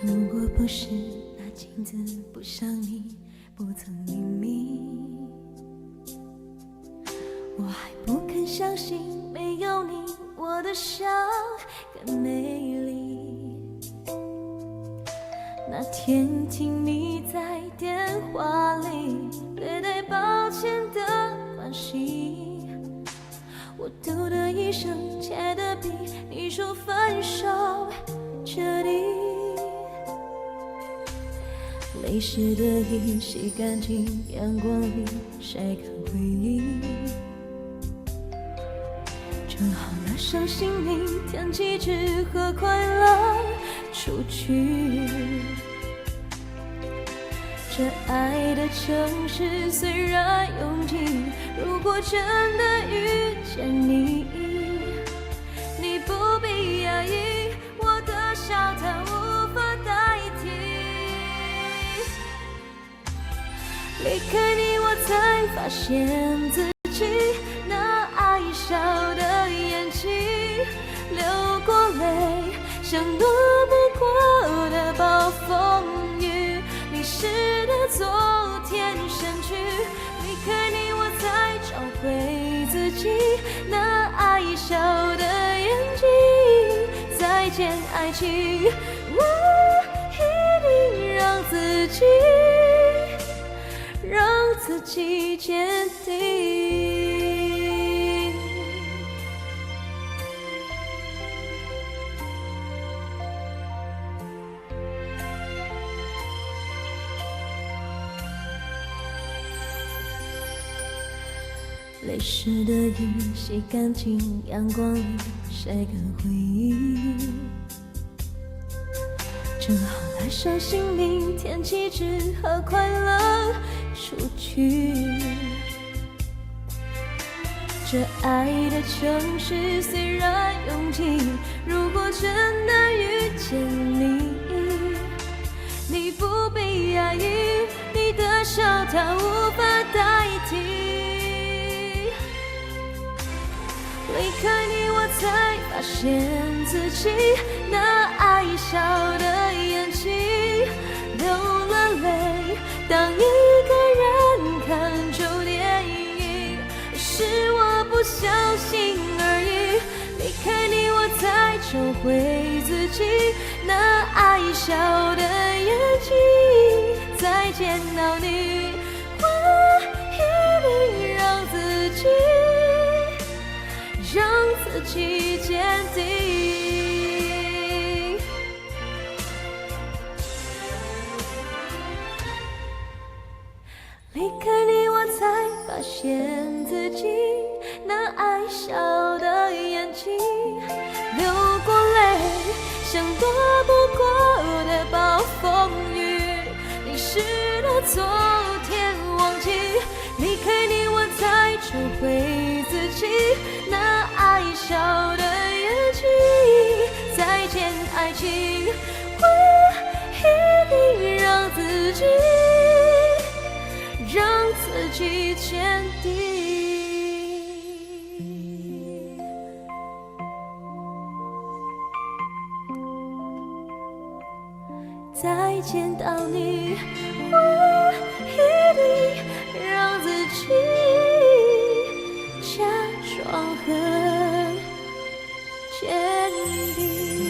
如果不是那镜子不像你，不曾秘密，我还不肯相信没有你，我的笑更美丽。那天听你在电话里对抱歉的关系，我嘟的一声，切的比你说分手彻底。泪湿的衣洗干净，阳光里晒干回忆，正好拿上行李，天气只和快乐出去。这爱的城市虽然拥挤，如果真的遇见你，你不必压抑，我的笑它无法代替。离开你，我才发现自己那爱笑的眼睛，流过泪，像躲不过的暴风雨，淋湿的昨天删去。离开你，我才找回自己那爱笑的眼睛。再见爱情，我一定让自己坚定。泪湿的衣洗干净，阳光里晒干回忆，正好带上行李，天气只和快乐出去。这爱的城市虽然拥挤，如果真的遇见你，你不必压抑，你的笑它无法代替。离开你，我才发现自己那爱笑的眼睛，流了泪。当一个人看旧电影，是我不小心而已。离开你，我才找回自己那爱笑的眼睛。再见到你，我一定让自己坚定。离开你，我才发现自己那爱笑的眼睛，流过泪，像躲不过的暴风雨，淋湿了昨天忘记。离开你，我才找回自己那爱笑的眼睛。再见爱情，我一定让自己坚定。再见到你，我一定让自己假装很坚定。